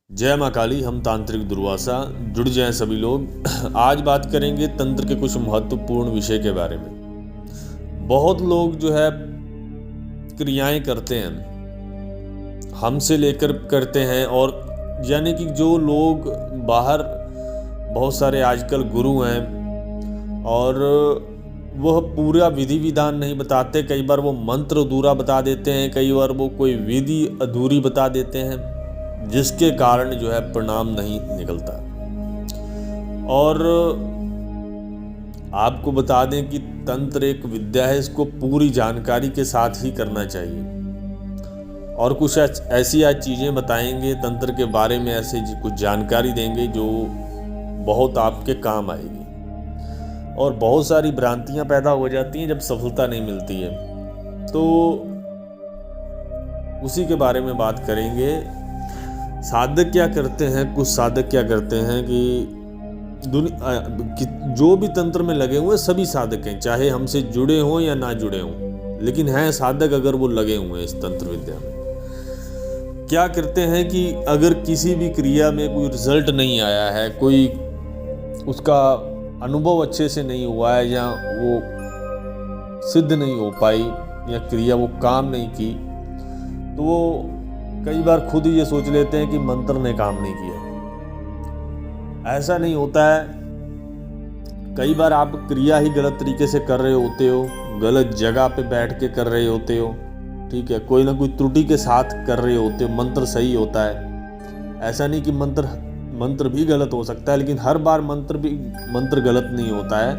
जय माँ काली। हम तांत्रिक दुर्वासा जुड़ जाएं सभी लोग। आज बात करेंगे तंत्र के कुछ महत्वपूर्ण विषय के बारे में। बहुत लोग जो है क्रियाएं करते हैं, हमसे लेकर करते हैं, और यानी कि जो लोग बाहर बहुत सारे आजकल गुरु हैं और वह पूरा विधि विधान नहीं बताते। कई बार वो मंत्र अधूरा बता देते हैं, कई बार वो कोई विधि अधूरी बता देते हैं, जिसके कारण जो है परिणाम नहीं निकलता। और आपको बता दें कि तंत्र एक विद्या है, इसको पूरी जानकारी के साथ ही करना चाहिए। और कुछ ऐसी आज चीज़ें बताएंगे तंत्र के बारे में, ऐसे कुछ जानकारी देंगे जो बहुत आपके काम आएगी। और बहुत सारी भ्रांतियां पैदा हो जाती हैं जब सफलता नहीं मिलती है, तो उसी के बारे में बात करेंगे। साधक क्या करते हैं, कुछ साधक क्या करते हैं कि जो भी तंत्र में लगे हुए सभी साधक हैं, चाहे हमसे जुड़े हों या ना जुड़े हों, लेकिन हैं साधक अगर वो लगे हुए हैं इस तंत्र विद्या में। क्या करते हैं कि अगर किसी भी क्रिया में कोई रिजल्ट नहीं आया है, कोई उसका अनुभव अच्छे से नहीं हुआ है, या वो सिद्ध नहीं हो पाई, या क्रिया वो काम नहीं की, तो वो कई बार खुद ही ये सोच लेते हैं कि मंत्र ने काम नहीं किया। ऐसा नहीं होता है। कई बार आप क्रिया ही गलत तरीके से कर रहे होते हो, गलत जगह पे बैठ के कर रहे होते हो, ठीक है, कोई ना कोई त्रुटि के साथ कर रहे होते हो। मंत्र सही होता है, ऐसा नहीं कि मंत्र भी गलत हो सकता है, लेकिन हर बार मंत्र गलत नहीं होता है,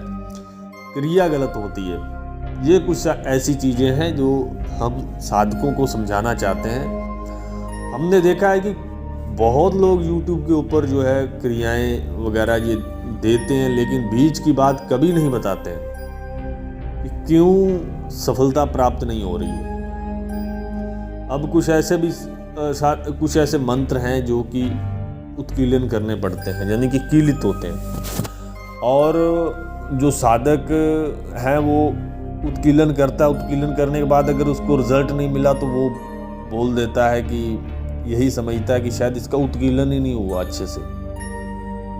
क्रिया गलत होती है। ये कुछ ऐसी चीज़ें हैं जो हम साधकों को समझाना चाहते हैं। हमने देखा है कि बहुत लोग YouTube के ऊपर जो है क्रियाएं वगैरह ये देते हैं, लेकिन बीच की बात कभी नहीं बताते हैं कि क्यों सफलता प्राप्त नहीं हो रही है। अब कुछ ऐसे मंत्र हैं जो कि उत्कीलन करने पड़ते हैं, यानी कि कीलित होते हैं, और जो साधक है वो उत्कीलन करता है। उत्कीलन करने के बाद अगर उसको रिजल्ट नहीं मिला तो वो बोल देता है कि यही समझता है कि शायद इसका उत्कीलन ही नहीं हुआ अच्छे से।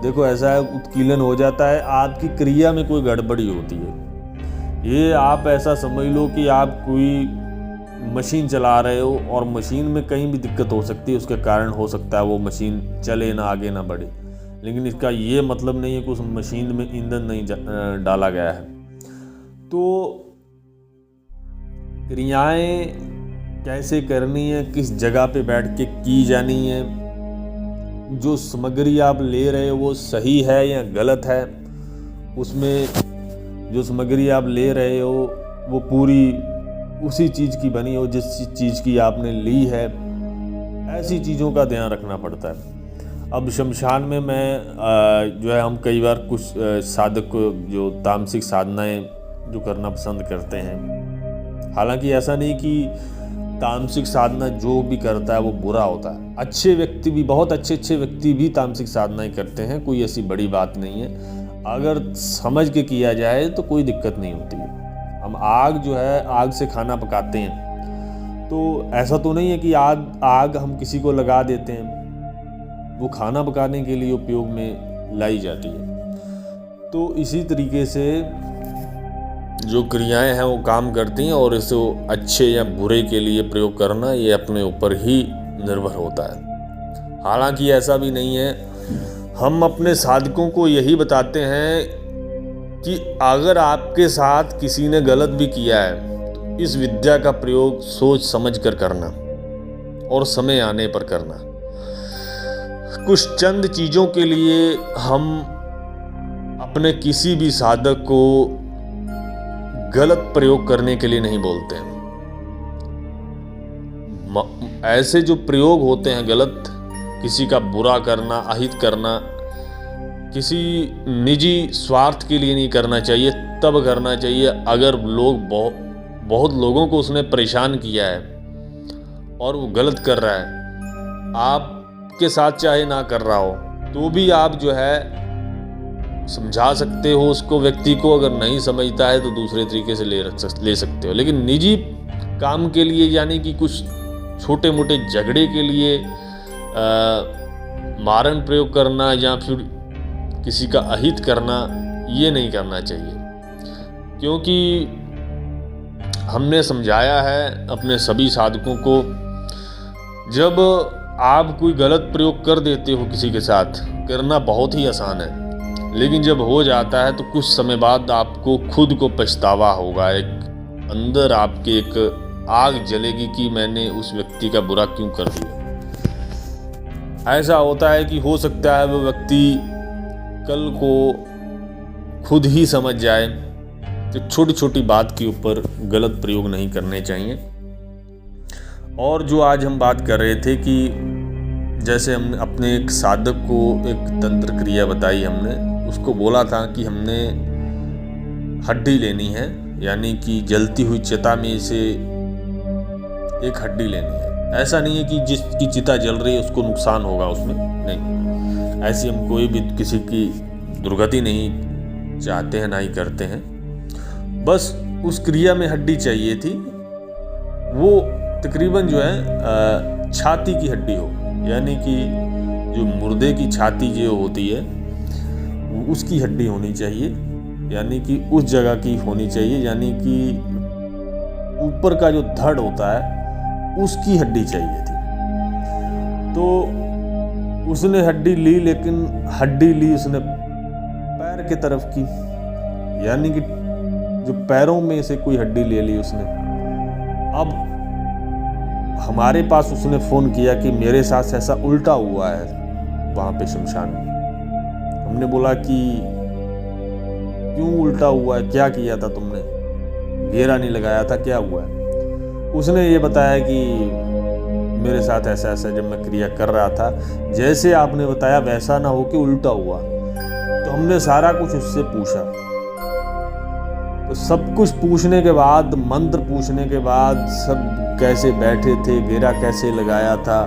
देखो, ऐसा है, उत्कीलन हो जाता है, आपकी क्रिया में कोई गड़बड़ी होती है। ये आप ऐसा समझ लो कि आप कोई मशीन चला रहे हो और मशीन में कहीं भी दिक्कत हो सकती है, उसके कारण हो सकता है वो मशीन चले ना, आगे ना बढ़े। लेकिन इसका ये मतलब नहीं है कि उस मशीन में ईंधन नहीं डाला गया है। तो क्रियाएं कैसे करनी है, किस जगह पे बैठ के की जानी है, जो सामग्री आप ले रहे हो वो सही है या गलत है, उसमें जो सामग्री आप ले रहे हो वो पूरी उसी चीज़ की बनी हो जिस चीज़ की आपने ली है। ऐसी चीज़ों का ध्यान रखना पड़ता है। अब शमशान में हम कई बार कुछ साधक को जो तामसिक साधनाएं जो करना पसंद करते हैं। हालांकि ऐसा नहीं कि तामसिक साधना जो भी करता है वो बुरा होता है। अच्छे व्यक्ति भी, बहुत अच्छे व्यक्ति भी तामसिक साधनाएं करते हैं, कोई ऐसी बड़ी बात नहीं है। अगर समझ के किया जाए तो कोई दिक्कत नहीं होती है। हम आग से खाना पकाते हैं, तो ऐसा तो नहीं है कि आग हम किसी को लगा देते हैं, वो खाना पकाने के लिए उपयोग में लाई जाती है। तो इसी तरीके से जो क्रियाएं हैं वो काम करती हैं, और इसे अच्छे या बुरे के लिए प्रयोग करना ये अपने ऊपर ही निर्भर होता है। हालांकि ऐसा भी नहीं है, हम अपने साधकों को यही बताते हैं कि अगर आपके साथ किसी ने गलत भी किया है तो इस विद्या का प्रयोग सोच समझ कर करना और समय आने पर करना। कुछ चंद चीज़ों के लिए हम अपने किसी भी साधक को गलत प्रयोग करने के लिए नहीं बोलते हैं। ऐसे जो प्रयोग होते हैं गलत, किसी का बुरा करना, अहित करना, किसी निजी स्वार्थ के लिए नहीं करना चाहिए। तब करना चाहिए अगर बहुत लोगों को उसने परेशान किया है और वो गलत कर रहा है, आपके साथ चाहे ना कर रहा हो तो भी आप जो है समझा सकते हो उसको, व्यक्ति को। अगर नहीं समझता है तो दूसरे तरीके से ले सकते हो। लेकिन निजी काम के लिए, यानी कि कुछ छोटे मोटे झगड़े के लिए मारण प्रयोग करना या फिर किसी का अहित करना, ये नहीं करना चाहिए। क्योंकि हमने समझाया है अपने सभी साधकों को, जब आप कोई गलत प्रयोग कर देते हो किसी के साथ, करना बहुत ही आसान है, लेकिन जब हो जाता है तो कुछ समय बाद आपको खुद को पछतावा होगा। एक अंदर आपके एक आग जलेगी कि मैंने उस व्यक्ति का बुरा क्यों कर दिया। ऐसा होता है कि हो सकता है वो व्यक्ति कल को खुद ही समझ जाए कि छोटी छोटी बात के ऊपर गलत प्रयोग नहीं करने चाहिए। और जो आज हम बात कर रहे थे कि जैसे हमने अपने एक साधक को एक तंत्र क्रिया बताई, हमने उसको बोला था कि हमने हड्डी लेनी है, यानी कि जलती हुई चिता में से एक हड्डी लेनी है। ऐसा नहीं है कि जिसकी चिता जल रही है उसको नुकसान होगा उसमें, नहीं, ऐसी हम कोई भी किसी की दुर्गति नहीं चाहते हैं, ना ही करते हैं। बस उस क्रिया में हड्डी चाहिए थी, वो तकरीबन जो है छाती की हड्डी हो, यानी कि जो मुर्दे की छाती जो होती है उसकी हड्डी होनी चाहिए, यानी कि उस जगह की होनी चाहिए, यानी कि ऊपर का जो धड़ होता है उसकी हड्डी चाहिए थी। तो उसने हड्डी ली, लेकिन हड्डी ली उसने पैर की तरफ की, यानी कि जो पैरों में से कोई हड्डी ले ली उसने। अब हमारे पास उसने फ़ोन किया कि मेरे साथ ऐसा उल्टा हुआ है वहाँ पे शमशान में। हमने बोला कि क्यों उल्टा हुआ है, क्या किया था तुमने, घेरा नहीं लगाया था, क्या हुआ है? उसने ये बताया कि मेरे साथ ऐसा ऐसा जब मैं क्रिया कर रहा था, जैसे आपने बताया वैसा ना हो कि उल्टा हुआ। तो हमने सारा कुछ उससे पूछा, तो सब कुछ पूछने के बाद, मंत्र पूछने के बाद, सब कैसे बैठे थे, घेरा कैसे लगाया था,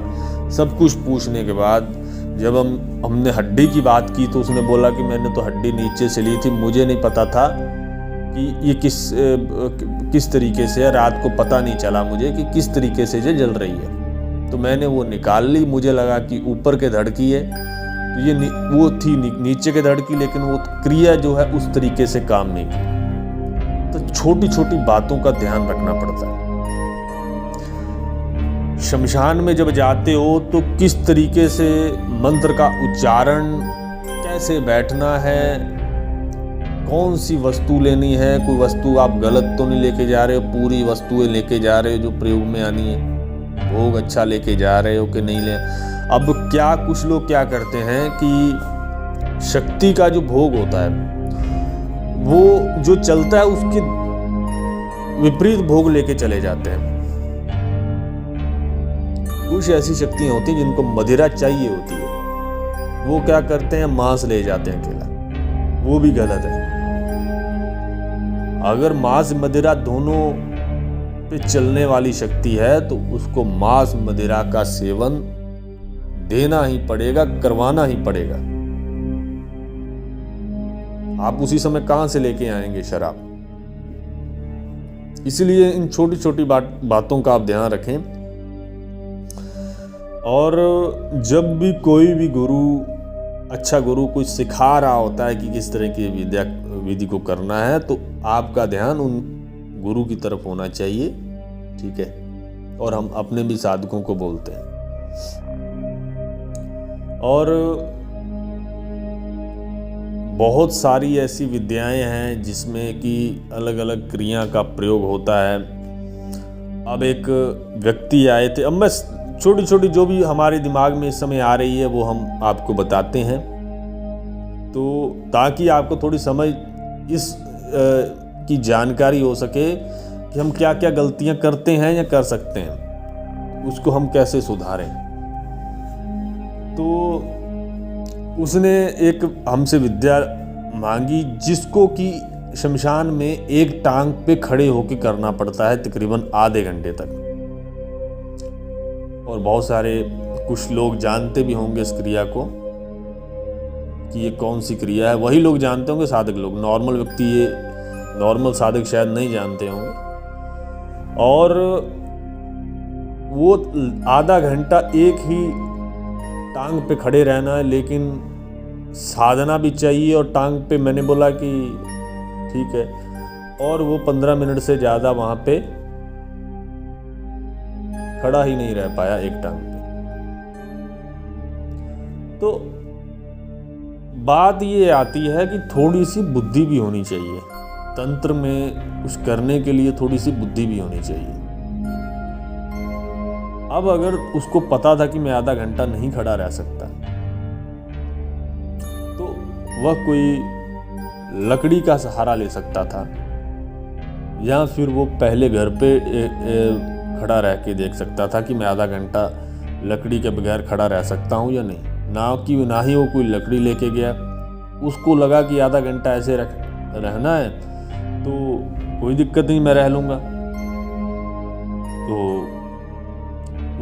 सब कुछ पूछने के बाद जब हमने हड्डी की बात की तो उसने बोला कि मैंने तो हड्डी नीचे से ली थी, मुझे नहीं पता था कि ये किस तरीके से, रात को पता नहीं चला मुझे कि किस तरीके से ये जल रही है। तो मैंने वो निकाल ली, मुझे लगा कि ऊपर के धड़ की है, तो ये वो थी नीचे के धड़ की, लेकिन वो क्रिया जो है उस तरीके से काम नहीं की। तो छोटी छोटी बातों का ध्यान रखना पड़ता है। शमशान में जब जाते हो तो किस तरीके से मंत्र का उच्चारण, कैसे बैठना है, कौन सी वस्तु लेनी है, कोई वस्तु आप गलत तो नहीं लेके जा रहे हो, पूरी वस्तुएं लेके जा रहे हो जो प्रयोग में आनी है, भोग अच्छा लेके जा रहे हो कि नहीं ले। अब क्या कुछ लोग क्या करते हैं कि शक्ति का जो भोग होता है वो जो चलता है उसके विपरीत भोग लेके चले जाते हैं। कुछ ऐसी शक्तियां होती हैं जिनको मदिरा चाहिए होती है, वो क्या करते हैं, मांस ले जाते हैं अकेला, वो भी गलत है। अगर मांस मदिरा दोनों पे चलने वाली शक्ति है तो उसको मांस मदिरा का सेवन देना ही पड़ेगा, करवाना ही पड़ेगा। आप उसी समय कहां से लेके आएंगे शराब? इसलिए इन छोटी छोटी बातों का आप ध्यान रखें। और जब भी कोई भी गुरु, अच्छा गुरु कुछ सिखा रहा होता है कि किस तरह की विधि को करना है, तो आपका ध्यान उन गुरु की तरफ होना चाहिए, ठीक है। और हम अपने भी साधकों को बोलते हैं। और बहुत सारी ऐसी विद्याएं हैं जिसमें कि अलग अलग क्रिया का प्रयोग होता है। अब एक व्यक्ति आए थे, अब मैं छोटी छोटी जो भी हमारे दिमाग में इस समय आ रही है वो हम आपको बताते हैं, तो ताकि आपको थोड़ी समझ इस की जानकारी हो सके कि हम क्या क्या गलतियां करते हैं या कर सकते हैं, उसको हम कैसे सुधारें। तो उसने एक हमसे विद्या मांगी जिसको कि शमशान में एक टांग पे खड़े होकर करना पड़ता है तकरीबन आधे घंटे तक। और बहुत सारे कुछ लोग जानते भी होंगे इस क्रिया को कि ये कौन सी क्रिया है, वही लोग जानते होंगे, साधक लोग। नॉर्मल व्यक्ति, ये नॉर्मल साधक शायद नहीं जानते होंगे। और वो आधा घंटा एक ही टांग पे खड़े रहना है, लेकिन साधना भी चाहिए। और टांग पे मैंने बोला कि ठीक है, और वो 15 मिनट से ज़्यादा वहाँ पे खड़ा ही नहीं रह पाया एक टांग पे। तो बात ये आती है कि थोड़ी सी बुद्धि भी होनी चाहिए तंत्र में, कुछ करने के लिए थोड़ी सी बुद्धि भी होनी चाहिए। अब अगर उसको पता था कि मैं आधा घंटा नहीं खड़ा रह सकता, तो वह कोई लकड़ी का सहारा ले सकता था, या फिर वो पहले घर पे खड़ा रह के देख सकता था कि मैं आधा घंटा लकड़ी के बगैर खड़ा रह सकता हूँ या नहीं। ना ही वो कोई लकड़ी लेके गया, उसको लगा कि आधा घंटा ऐसे रहना है तो कोई दिक्कत नहीं, मैं रह लूँगा। तो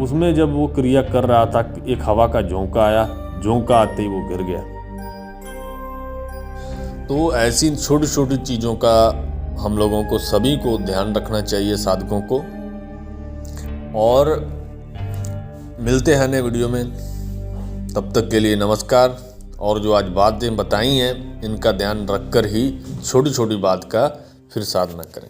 उसमें जब वो क्रिया कर रहा था, एक हवा का झोंका आया, झोंका आते ही वो गिर गया। तो ऐसी छोटी छोटी चीज़ों का हम लोगों को, सभी को ध्यान रखना चाहिए, साधकों को। और मिलते हैं नए वीडियो में, तब तक के लिए नमस्कार। और जो आज बातें बताई हैं, इनका ध्यान रखकर ही छोटी छोटी बात का फिर साधना करें।